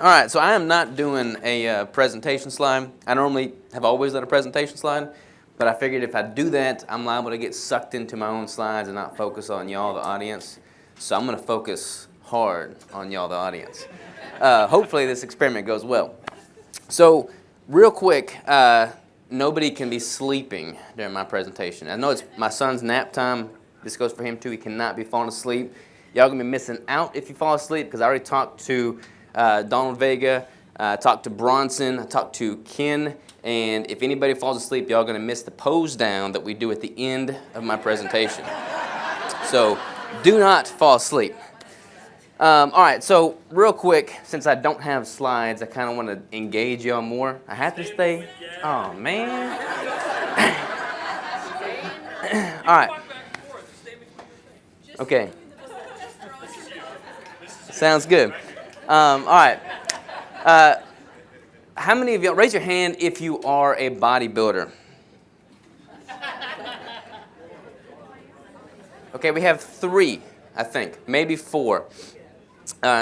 All right, so I am not doing a presentation slide. I normally have always done a presentation slide, but I figured if I do that, I'm liable to get sucked into my own slides and not focus on y'all, the audience. So I'm going to focus hard on y'all, the audience. Hopefully this experiment goes well. So real quick, nobody can be sleeping during my presentation. I know it's my son's nap time. This goes for him too. He cannot be falling asleep. Y'all going to be missing out if you fall asleep because I already talked to Donald Vega, talked to Bronson, I talked to Ken, and if anybody falls asleep, y'all going to miss the pose down that we do at the end of my presentation. So do not fall asleep. All right, so real quick, since I don't have slides, I kind of want to engage y'all more. I have to stay. Oh, man. All right. Okay. Sounds good. All right. How many of y'all, raise your hand if you are a bodybuilder. Okay, we have 3, I think, maybe 4.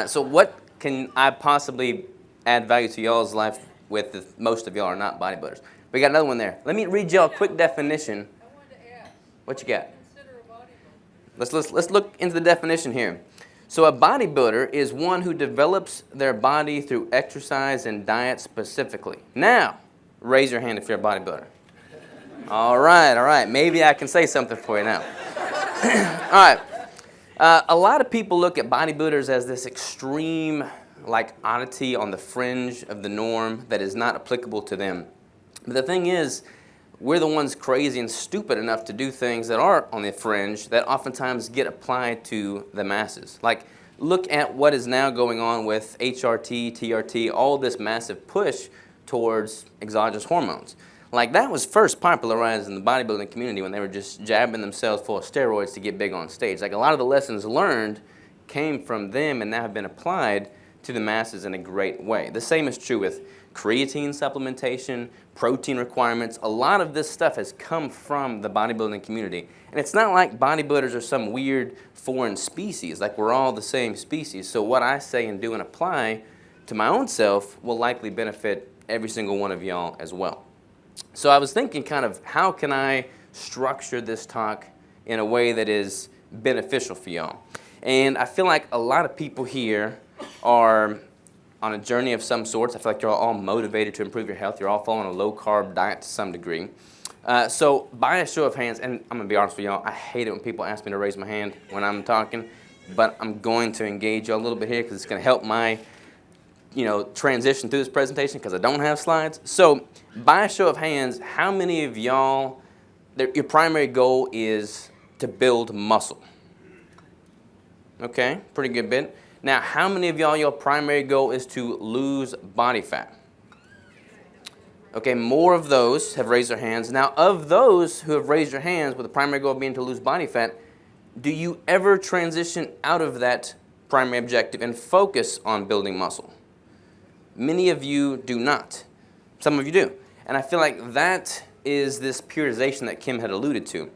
So what can I possibly add value to y'all's life with if most of y'all are not bodybuilders? We got another one there. Let me read y'all a quick definition. I wanted to ask. What you got? Consider a bodybuilder. Let's look into the definition here. So a bodybuilder is one who develops their body through exercise and diet specifically. Now, raise your hand if you're a bodybuilder. All right. Maybe I can say something for you now. All right. A lot of people look at bodybuilders as this extreme, like, oddity on the fringe of the norm that is not applicable to them. But the thing is, we're the ones crazy and stupid enough to do things that are on the fringe that oftentimes get applied to the masses. Like, look at what is now going on with HRT, TRT, all this massive push towards exogenous hormones. Like, that was first popularized in the bodybuilding community when they were just jabbing themselves full of steroids to get big on stage. Like, a lot of the lessons learned came from them and now have been applied to the masses in a great way. The same is true with creatine supplementation, protein requirements. A lot of this stuff has come from the bodybuilding community. And it's not like bodybuilders are some weird foreign species, like we're all the same species. So what I say and do and apply to my own self will likely benefit every single one of y'all as well. So I was thinking kind of how can I structure this talk in a way that is beneficial for y'all. And I feel like a lot of people here are on a journey of some sorts. I feel like you're all motivated to improve your health. You're all following a low-carb diet to some degree. So by a show of hands, and I'm going to be honest with y'all, I hate it when people ask me to raise my hand when I'm talking, but I'm going to engage you a little bit here because it's going to help my transition through this presentation because I don't have slides. So by a show of hands, how many of y'all, your primary goal is to build muscle? Okay, pretty good bit. Now, how many of y'all, your primary goal is to lose body fat? Okay, more of those have raised their hands. Now, of those who have raised their hands with the primary goal being to lose body fat, do you ever transition out of that primary objective and focus on building muscle? Many of you do not. Some of you do. And I feel like that is this periodization that Kim had alluded to.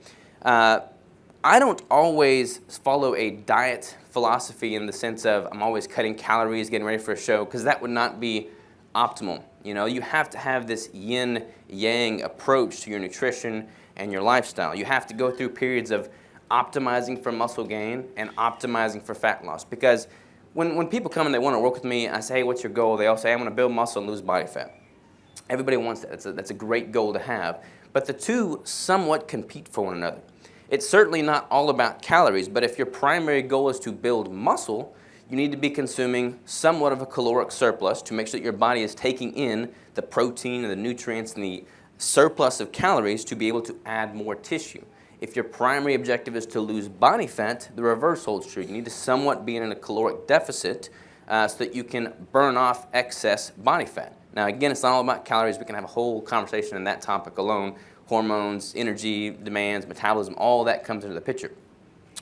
I don't always follow a diet philosophy in the sense of I'm always cutting calories, getting ready for a show, because that would not be optimal. You have to have this yin-yang approach to your nutrition and your lifestyle. You have to go through periods of optimizing for muscle gain and optimizing for fat loss. Because when people come and they want to work with me, I say, hey, what's your goal? They all say, I want to build muscle and lose body fat. Everybody wants that. That's a great goal to have. But the two somewhat compete for one another. It's certainly not all about calories, but if your primary goal is to build muscle, you need to be consuming somewhat of a caloric surplus to make sure that your body is taking in the protein and the nutrients and the surplus of calories to be able to add more tissue. If your primary objective is to lose body fat, the reverse holds true. You need to somewhat be in a caloric deficit so that you can burn off excess body fat. Now, again, it's not all about calories. We can have a whole conversation on that topic alone. Hormones, energy demands, metabolism, all that comes into the picture.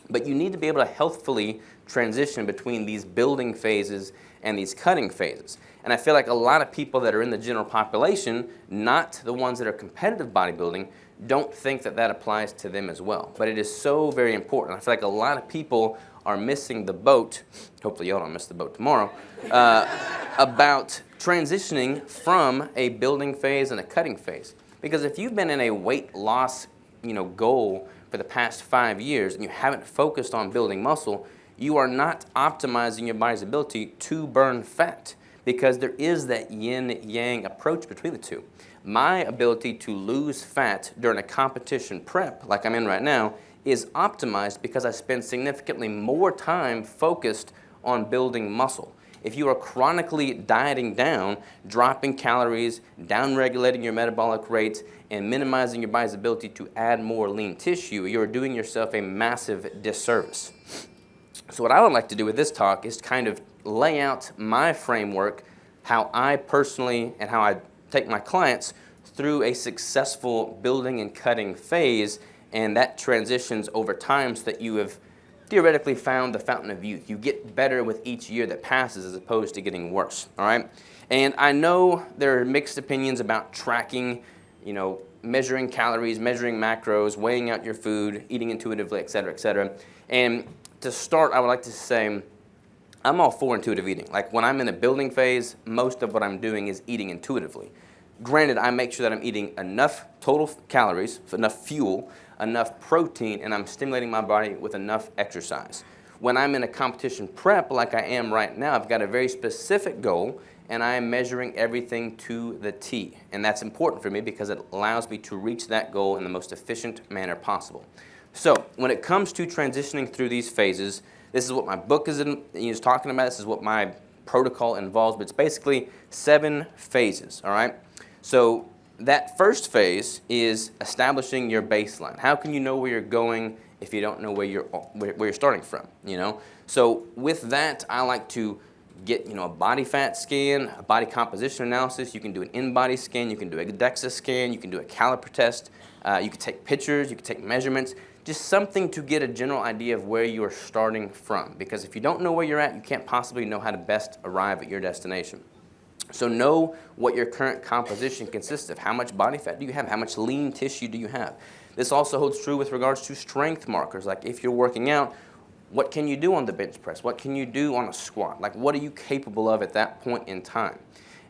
But you need to be able to healthfully transition between these building phases and these cutting phases. And I feel like a lot of people that are in the general population, not the ones that are competitive bodybuilding, don't think that that applies to them as well. But it is so very important. I feel like a lot of people are missing the boat. Hopefully y'all don't miss the boat tomorrow. about transitioning from a building phase and a cutting phase. Because if you've been in a weight loss, goal for the past 5 years and you haven't focused on building muscle, you are not optimizing your body's ability to burn fat, because there is that yin-yang approach between the two. My ability to lose fat during a competition prep, like I'm in right now, is optimized because I spend significantly more time focused on building muscle. If you are chronically dieting down, dropping calories, down-regulating your metabolic rates, and minimizing your body's ability to add more lean tissue, you're doing yourself a massive disservice. So what I would like to do with this talk is kind of lay out my framework, how I personally and how I take my clients through a successful building and cutting phase, and that transitions over time so that you have theoretically found the fountain of youth. You get better with each year that passes as opposed to getting worse, all right? And I know there are mixed opinions about tracking, measuring calories, measuring macros, weighing out your food, eating intuitively, et cetera, et cetera. And to start, I would like to say I'm all for intuitive eating. Like when I'm in a building phase, most of what I'm doing is eating intuitively. Granted, I make sure that I'm eating enough total calories, enough fuel, enough protein, and I'm stimulating my body with enough exercise. When I'm in a competition prep like I am right now, I've got a very specific goal, and I am measuring everything to the T. And that's important for me because it allows me to reach that goal in the most efficient manner possible. So when it comes to transitioning through these phases, this is what my book is talking about. This is what my protocol involves, but it's basically 7 phases, all right? So that first phase is establishing your baseline. How can you know where you're going if you don't know where you're starting from, So with that, I like to get, a body fat scan, a body composition analysis. You can do an in-body scan. You can do a DEXA scan. You can do a caliper test. You can take pictures. You can take measurements. Just something to get a general idea of where you're starting from. Because if you don't know where you're at, you can't possibly know how to best arrive at your destination. So know what your current composition consists of. How much body fat do you have? How much lean tissue do you have? This also holds true with regards to strength markers. Like if you're working out, what can you do on the bench press? What can you do on a squat? Like what are you capable of at that point in time?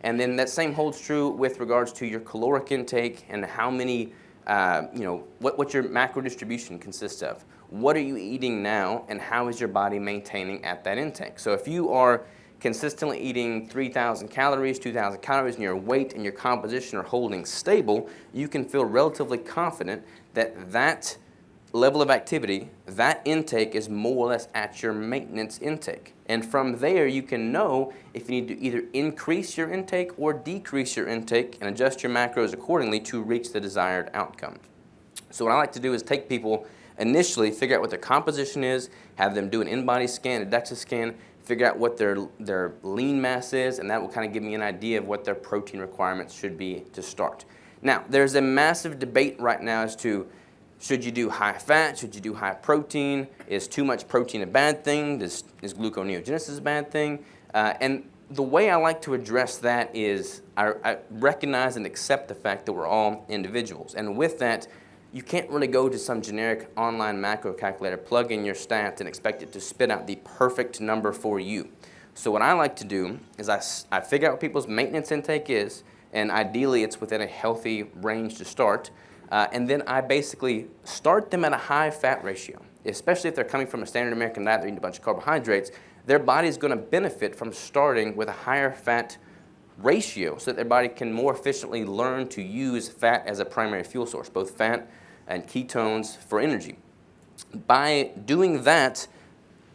And then that same holds true with regards to your caloric intake and how many, what your macro distribution consists of. What are you eating now and how is your body maintaining at that intake? So if you are consistently eating 3,000 calories, 2,000 calories, and your weight and your composition are holding stable, you can feel relatively confident that that level of activity, that intake is more or less at your maintenance intake. And from there, you can know if you need to either increase your intake or decrease your intake and adjust your macros accordingly to reach the desired outcome. So what I like to do is take people initially, figure out what their composition is, have them do an in-body scan, a DEXA scan, figure out what their lean mass is, and that will kind of give me an idea of what their protein requirements should be to start. Now, there's a massive debate right now as to should you do high fat, should you do high protein, is too much protein a bad thing, is gluconeogenesis a bad thing? And the way I like to address that is I recognize and accept the fact that we're all individuals. And with that, you can't really go to some generic online macro calculator, plug in your stats, and expect it to spit out the perfect number for you. So what I like to do is I figure out what people's maintenance intake is, and ideally it's within a healthy range to start. And then I basically start them at a high fat ratio, especially if they're coming from a standard American diet, they're eating a bunch of carbohydrates. Their body's going to benefit from starting with a higher fat ratio so that their body can more efficiently learn to use fat as a primary fuel source, both fat and ketones for energy. By doing that,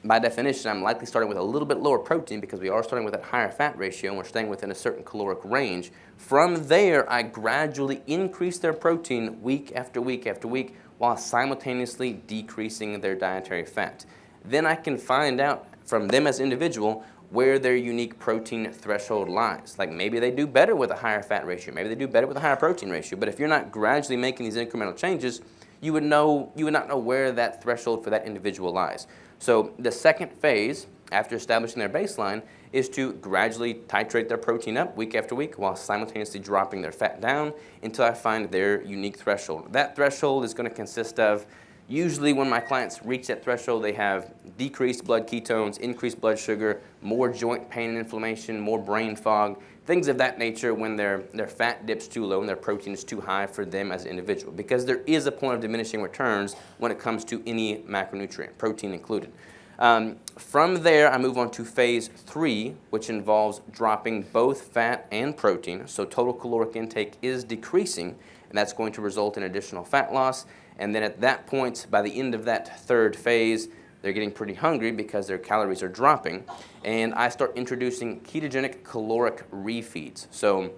by definition, I'm likely starting with a little bit lower protein because we are starting with a higher fat ratio and we're staying within a certain caloric range. From there, I gradually increase their protein week after week after week while simultaneously decreasing their dietary fat. Then I can find out from them as an individual where their unique protein threshold lies. Like maybe they do better with a higher fat ratio, maybe they do better with a higher protein ratio, but if you're not gradually making these incremental changes, you would not know where that threshold for that individual lies. So the second phase, after establishing their baseline, is to gradually titrate their protein up week after week while simultaneously dropping their fat down until I find their unique threshold. That threshold is going to consist of Usually when my clients reach that threshold, they have decreased blood ketones, increased blood sugar, more joint pain and inflammation, more brain fog, things of that nature when their fat dips too low and their protein is too high for them as an individual. Because there is a point of diminishing returns when it comes to any macronutrient, protein included. From there, I move on to phase 3, which involves dropping both fat and protein. So total caloric intake is decreasing, and that's going to result in additional fat loss. And then at that point, by the end of that third phase, they're getting pretty hungry because their calories are dropping. And I start introducing ketogenic caloric refeeds. So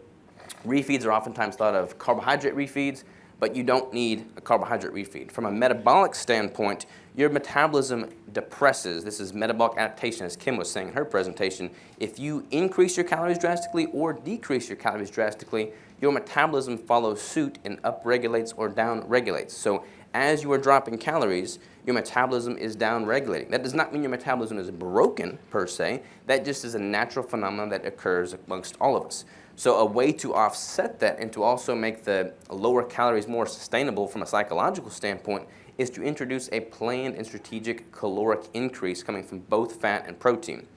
refeeds are oftentimes thought of carbohydrate refeeds, but you don't need a carbohydrate refeed. From a metabolic standpoint, your metabolism depresses. This is metabolic adaptation, as Kim was saying in her presentation. If you increase your calories drastically or decrease your calories drastically, your metabolism follows suit and upregulates or downregulates. So as you are dropping calories, your metabolism is downregulating. That does not mean your metabolism is broken per se. That just is a natural phenomenon that occurs amongst all of us. So a way to offset that and to also make the lower calories more sustainable from a psychological standpoint is to introduce a planned and strategic caloric increase coming from both fat and protein.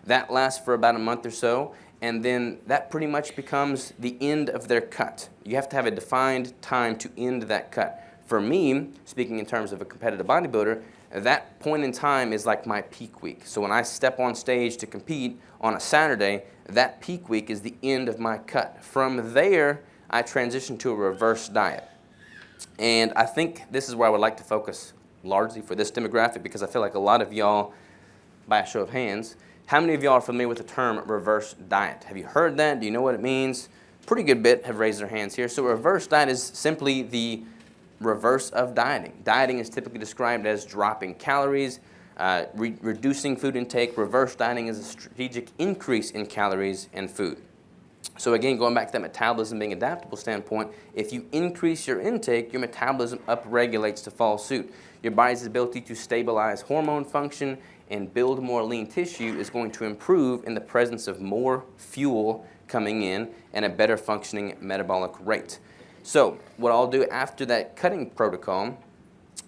That lasts for about a month or so, and then that pretty much becomes the end of their cut. You have to have a defined time to end that cut. For me, speaking in terms of a competitive bodybuilder, that point in time is like my peak week. So when I step on stage to compete on a Saturday, that peak week is the end of my cut. From there, I transition to a reverse diet. And I think this is where I would like to focus largely for this demographic, because I feel like a lot of y'all, by a show of hands, how many of y'all are familiar with the term reverse diet? Have you heard that? Do you know what it means? Pretty good bit have raised their hands here. So reverse diet is simply the reverse of dieting. Dieting is typically described as dropping calories, reducing food intake. Reverse dieting is a strategic increase in calories and food. So again, going back to that metabolism being adaptable standpoint, if you increase your intake, your metabolism upregulates to follow suit. Your body's ability to stabilize hormone function and build more lean tissue is going to improve in the presence of more fuel coming in and a better functioning metabolic rate. So what I'll do after that cutting protocol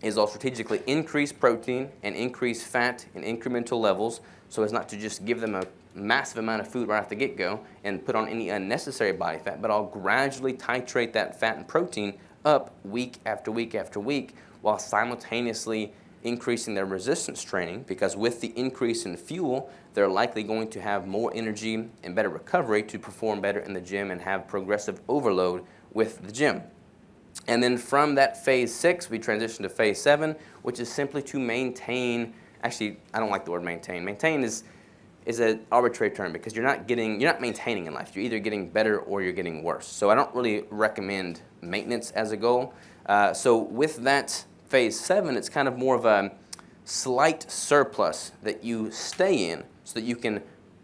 is I'll strategically increase protein and increase fat in incremental levels so as not to just give them a massive amount of food right off the get-go and put on any unnecessary body fat, but I'll gradually titrate that fat and protein up week after week after week while simultaneously increasing their resistance training, because with the increase in fuel, they're likely going to have more energy and better recovery to perform better in the gym and have progressive overload with the gym. And then from that phase 6, we transition to phase 7, which is simply to maintain. Actually, I don't like the word maintain. Maintain is an arbitrary term because you're not maintaining in life. You're either getting better or you're getting worse. So I don't really recommend maintenance as a goal. So with that phase 7, it's kind of more of a slight surplus that you stay in so that you can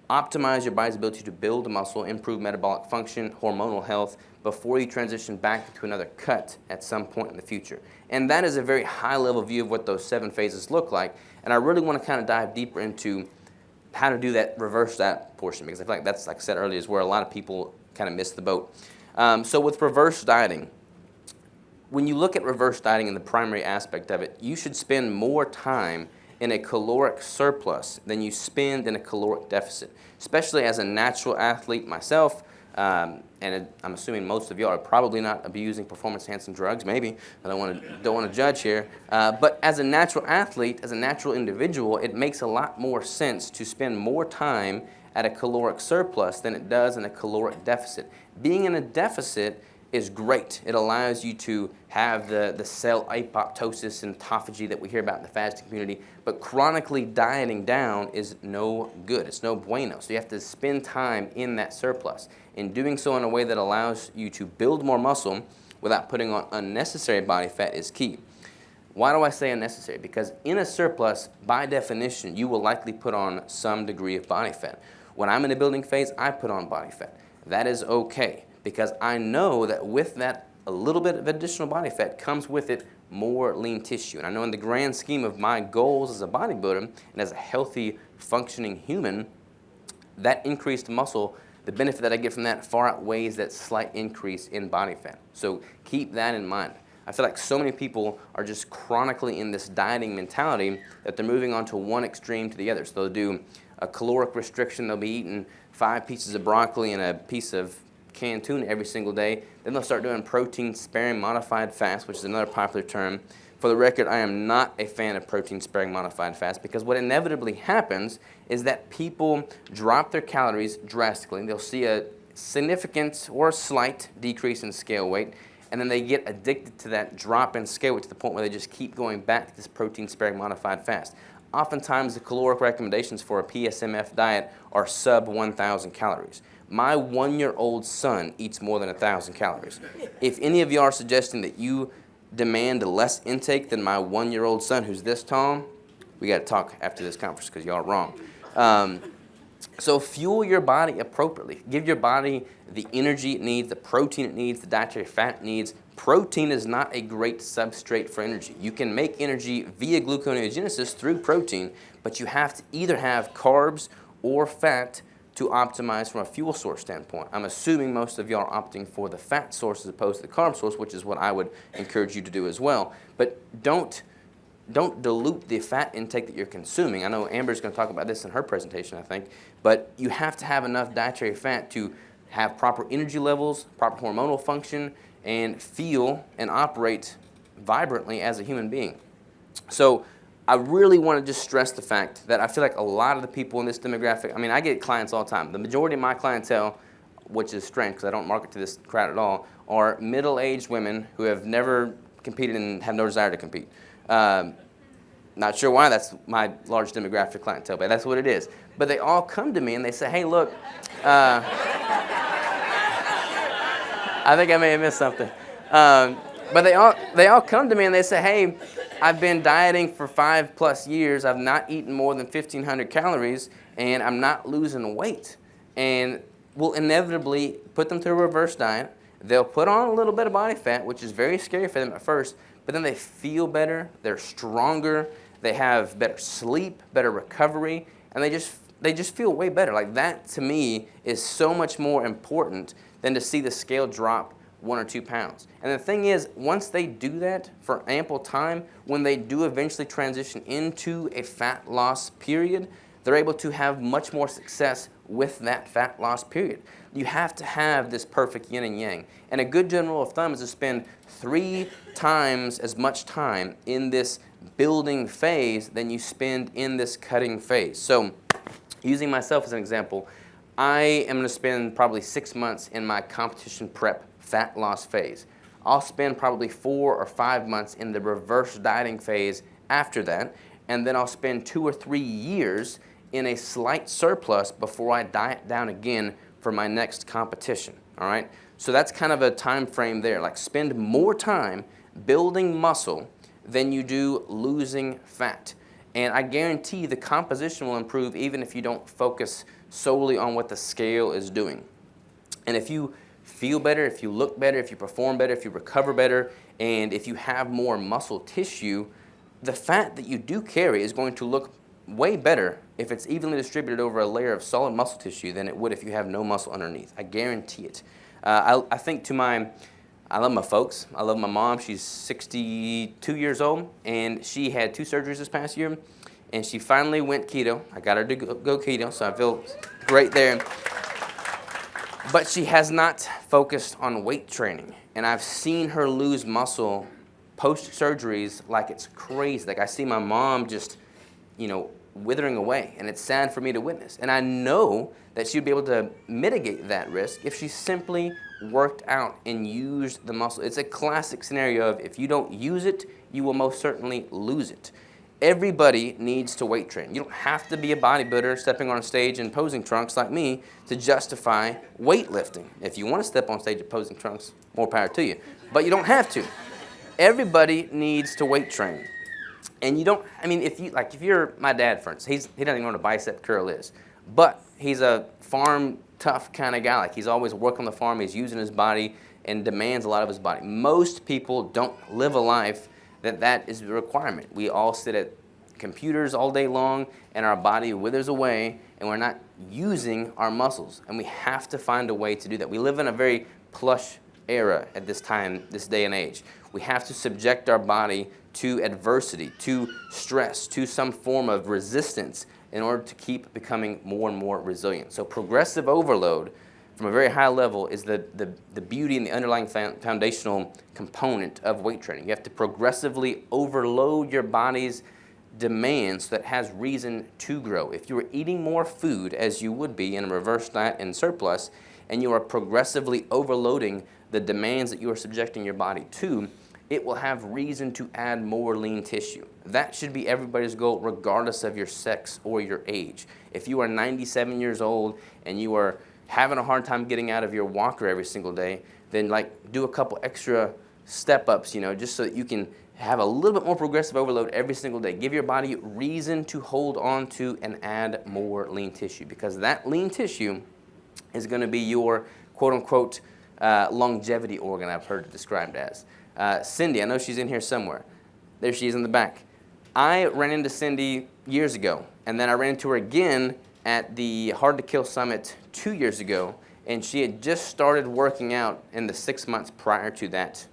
optimize your body's ability to build muscle, improve metabolic function, hormonal health, before you transition back to another cut at some point in the future. And that is a very high-level view of what those 7 phases look like. And I really want to kind of dive deeper into how to do that reverse that portion, because I feel like that's, like I said earlier, is where a lot of people kind of miss the boat. So with reverse dieting, when you look at reverse dieting and the primary aspect of it, you should spend more time in a caloric surplus than you spend in a caloric deficit, especially as a natural athlete myself. And I'm assuming most of y'all are probably not abusing performance-enhancing drugs. Maybe I don't want to judge here. But as a natural athlete, as a natural individual, it makes a lot more sense to spend more time at a caloric surplus than it does in a caloric deficit. Being in a deficit is great. It allows you to have the cell apoptosis and autophagy that we hear about in the fasting community, but chronically dieting down is no good. It's no bueno. So you have to spend time in that surplus. In doing so in a way that allows you to build more muscle without putting on unnecessary body fat is key. Why do I say unnecessary? Because in a surplus, by definition, you will likely put on some degree of body fat. When I'm in a building phase, I put on body fat. That is okay, because I know that with that a little bit of additional body fat comes with it more lean tissue. And I know in the grand scheme of my goals as a bodybuilder and as a healthy, functioning human, that increased muscle, the benefit that I get from that far outweighs that slight increase in body fat. So keep that in mind. I feel like so many people are just chronically in this dieting mentality that they're moving on to one extreme to the other. So they'll do a caloric restriction. They'll be eating 5 pieces of broccoli and a piece of canned tuna every single day. Then they'll start doing protein-sparing modified fast, which is another popular term. For the record, I am not a fan of protein-sparing modified fast because what inevitably happens is that people drop their calories drastically. They'll see a significant or slight decrease in scale weight, and then they get addicted to that drop in scale weight to the point where they just keep going back to this protein-sparing modified fast. Oftentimes, the caloric recommendations for a PSMF diet are sub 1,000 calories. My 1-year-old son eats more than 1,000 calories. If any of you are suggesting that you demand less intake than my 1-year-old son who's this tall, we got to talk after this conference because y'all are wrong. So fuel your body appropriately. Give your body the energy it needs, the protein it needs, the dietary fat it needs. Protein is not a great substrate for energy. You can make energy via gluconeogenesis through protein, but you have to either have carbs or fat to optimize from a fuel source standpoint. I'm assuming most of y'all are opting for the fat source as opposed to the carb source, which is what I would encourage you to do as well. But don't dilute the fat intake that you're consuming. I know Amber's going to talk about this in her presentation, I think, but you have to have enough dietary fat to have proper energy levels, proper hormonal function, and feel and operate vibrantly as a human being. So I really want to just stress the fact that I feel like a lot of the people in this demographic, I mean, I get clients all the time. The majority of my clientele, which is strange because I don't market to this crowd at all, are middle-aged women who have never competed and have no desire to compete. Not sure why that's my large demographic clientele, but that's what it is. But they all come to me and they say, hey, look, I think I may have missed something. But they all come to me and they say, hey, I've been dieting for 5+ years. I've not eaten more than 1,500 calories, and I'm not losing weight. And we'll inevitably put them through a reverse diet. They'll put on a little bit of body fat, which is very scary for them at first, but then they feel better, they're stronger, they have better sleep, better recovery, and they just feel way better. Like that, to me, is so much more important than to see the scale drop 1 or 2 pounds. And the thing is, once they do that for ample time, when they do eventually transition into a fat loss period, they're able to have much more success with that fat loss period. You have to have this perfect yin and yang. And a good general rule of thumb is to spend 3 times as much time in this building phase than you spend in this cutting phase. So using myself as an example, I am going to spend probably 6 months in my competition prep fat loss phase. I'll spend probably 4 or 5 months in the reverse dieting phase after that, and then I'll spend 2 or 3 years in a slight surplus before I diet down again for my next competition, all right? So that's kind of a time frame there. Like spend more time building muscle than you do losing fat. And I guarantee the composition will improve even if you don't focus solely on what the scale is doing. And if you feel better, if you look better, if you perform better, if you recover better, and if you have more muscle tissue, the fat that you do carry is going to look way better if it's evenly distributed over a layer of solid muscle tissue than it would if you have no muscle underneath. I guarantee it. I think I love my folks. I love my mom. She's 62 years old, and she had 2 surgeries this past year, and she finally went keto. I got her to go keto, so I feel great there. But she has not focused on weight training, and I've seen her lose muscle post-surgeries like it's crazy. Like I see my mom just, withering away, and it's sad for me to witness. And I know that she'd be able to mitigate that risk if she simply worked out and used the muscle. It's a classic scenario of if you don't use it, you will most certainly lose it. Everybody needs to weight train. You don't have to be a bodybuilder stepping on a stage in posing trunks like me to justify weightlifting. If you want to step on stage in posing trunks, more power to you. But you don't have to. Everybody needs to weight train. And you don't, if you're my dad, for instance, he doesn't even know what a bicep curl is. But he's a farm tough kind of guy. Like he's always working on the farm, he's using his body and demands a lot of his body. Most people don't live a life that is a requirement. We all sit at computers all day long and our body withers away and we're not using our muscles. And we have to find a way to do that. We live in a very plush era at this time, this day and age. We have to subject our body to adversity, to stress, to some form of resistance in order to keep becoming more and more resilient. So progressive overload from a very high level is the beauty and the underlying foundational component of weight training. You have to progressively overload your body's demands so that it has reason to grow. If you are eating more food, as you would be in a reverse diet and surplus, and you are progressively overloading the demands that you are subjecting your body to, it will have reason to add more lean tissue. That should be everybody's goal, regardless of your sex or your age. If you are 97 years old and you are having a hard time getting out of your walker every single day, then do a couple extra step-ups, just so that you can have a little bit more progressive overload every single day. Give your body reason to hold on to and add more lean tissue, because that lean tissue is going to be your quote-unquote longevity organ, I've heard it described as. Cindy, I know she's in here somewhere. There she is in the back. I ran into Cindy years ago, and then I ran into her again at the Hard to Kill Summit 2 years ago, and she had just started working out in the 6 months prior to that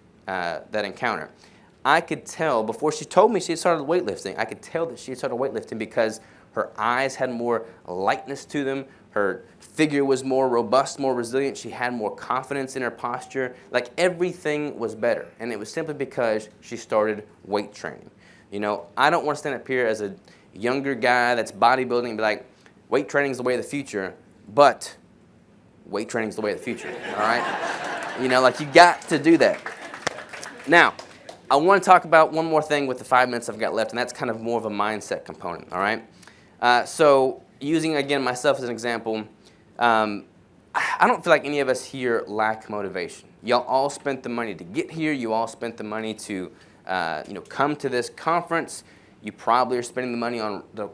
encounter. I could tell, before she told me she had started weightlifting, I could tell that she had started weightlifting because her eyes had more lightness to them, her figure was more robust, more resilient, she had more confidence in her posture, everything was better, and it was simply because she started weight training. I don't want to stand up here as a younger guy that's bodybuilding and be like, weight training is the way of the future, but weight training is the way of the future, all right? You got to do that. Now, I want to talk about one more thing with the 5 minutes I've got left, and that's kind of more of a mindset component, all right? So using, again, myself as an example, I don't feel like any of us here lack motivation. Y'all all spent the money to get here. You all spent the money to come to this conference. You probably are spending the money on the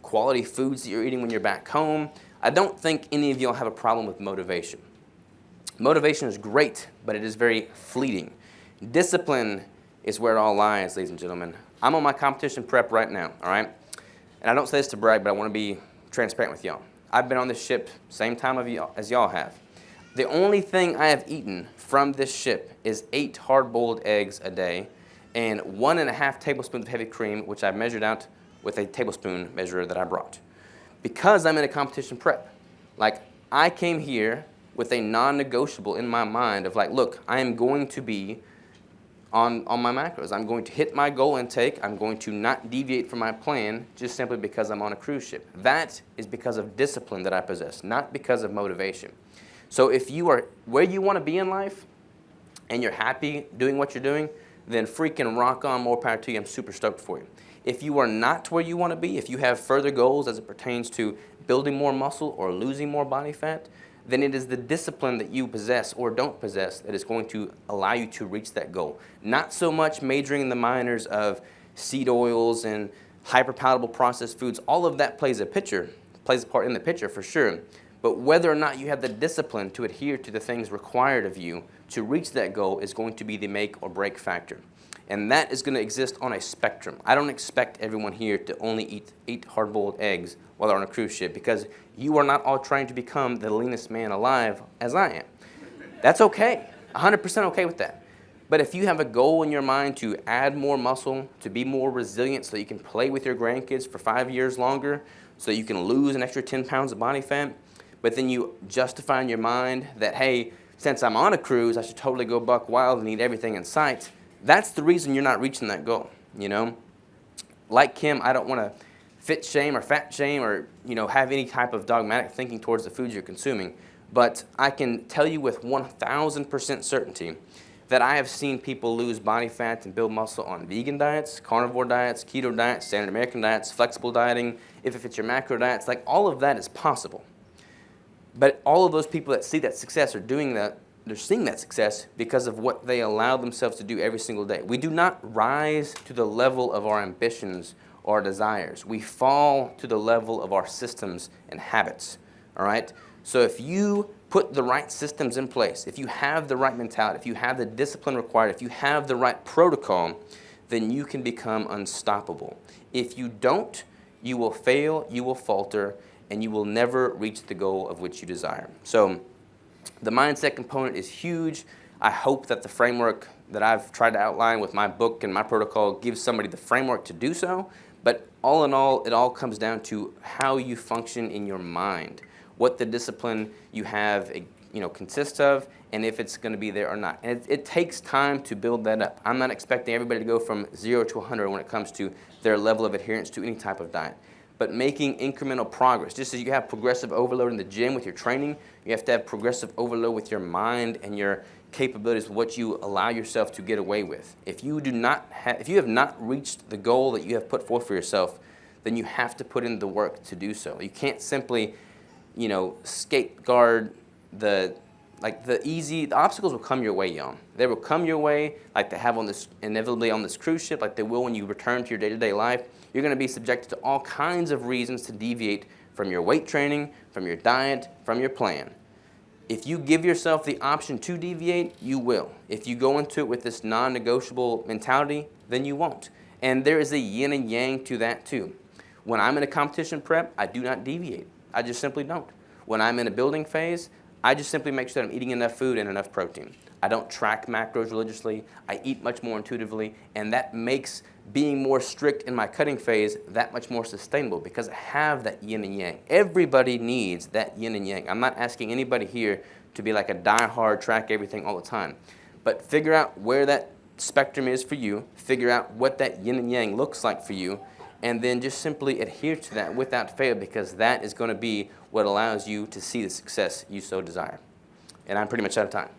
quality foods that you're eating when you're back home. I don't think any of y'all have a problem with motivation. Motivation is great, but it is very fleeting. Discipline is where it all lies, ladies and gentlemen. I'm on my competition prep right now, all right? And I don't say this to brag, but I want to be transparent with y'all. I've been on this ship same time as y'all have. The only thing I have eaten from this ship is 8 hard-boiled eggs a day and 1.5 tablespoons of heavy cream, which I measured out with a tablespoon measurer that I brought. Because I'm in a competition prep. I came here with a non-negotiable in my mind of look, I am going to be on my macros. I'm going to hit my goal intake. I'm going to not deviate from my plan just simply because I'm on a cruise ship. That is because of discipline that I possess, not because of motivation. So if you are where you want to be in life and you're happy doing what you're doing, then freaking rock on, more power to you. I'm super stoked for you. If you are not where you want to be, if you have further goals as it pertains to building more muscle or losing more body fat, then it is the discipline that you possess or don't possess that is going to allow you to reach that goal. Not so much majoring in the minors of seed oils and hyperpalatable processed foods. All of that plays a part in the picture for sure. But whether or not you have the discipline to adhere to the things required of you to reach that goal is going to be the make or break factor. And that is going to exist on a spectrum. I don't expect everyone here to only eat hard-boiled eggs while they're on a cruise ship, because you are not all trying to become the leanest man alive as I am. That's okay. 100% okay with that. But if you have a goal in your mind to add more muscle, to be more resilient so that you can play with your grandkids for 5 years longer, so that you can lose an extra 10 pounds of body fat, but then you justify in your mind that, hey, since I'm on a cruise, I should totally go buck wild and eat everything in sight, that's the reason you're not reaching that goal, Like Kim, I don't want to fit shame or fat shame or, have any type of dogmatic thinking towards the foods you're consuming. But I can tell you with 1,000% certainty that I have seen people lose body fat and build muscle on vegan diets, carnivore diets, keto diets, standard American diets, flexible dieting, if it fits your macro diets, all of that is possible. But all of those people that see that success are doing that, they're seeing that success because of what they allow themselves to do every single day. We do not rise to the level of our ambitions or our desires. We fall to the level of our systems and habits, all right? So if you put the right systems in place, if you have the right mentality, if you have the discipline required, if you have the right protocol, then you can become unstoppable. If you don't, you will fail, you will falter, and you will never reach the goal of which you desire. So the mindset component is huge. I hope that the framework that I've tried to outline with my book and my protocol gives somebody the framework to do so. But all in all, it all comes down to how you function in your mind, what the discipline you have consists of, and if it's going to be there or not. And it takes time to build that up. I'm not expecting everybody to go from 0 to 100 when it comes to their level of adherence to any type of diet. But making incremental progress. Just as you have progressive overload in the gym with your training, you have to have progressive overload with your mind and your capabilities, what you allow yourself to get away with. If you have not reached the goal that you have put forth for yourself, then you have to put in the work to do so. You can't simply, scapeguard the obstacles will come your way, y'all. They will come your way like they have inevitably on this cruise ship, like they will when you return to your day-to-day life. You're going to be subjected to all kinds of reasons to deviate from your weight training, from your diet, from your plan. If you give yourself the option to deviate, you will. If you go into it with this non-negotiable mentality, then you won't. And there is a yin and yang to that too. When I'm in a competition prep, I do not deviate. I just simply don't. When I'm in a building phase, I just simply make sure that I'm eating enough food and enough protein. I don't track macros religiously. I eat much more intuitively, and that makes being more strict in my cutting phase that much more sustainable because I have that yin and yang. Everybody needs that yin and yang. I'm not asking anybody here to be like a die-hard, track everything all the time, but figure out where that spectrum is for you, figure out what that yin and yang looks like for you, and then just simply adhere to that without fail because that is going to be what allows you to see the success you so desire. And I'm pretty much out of time.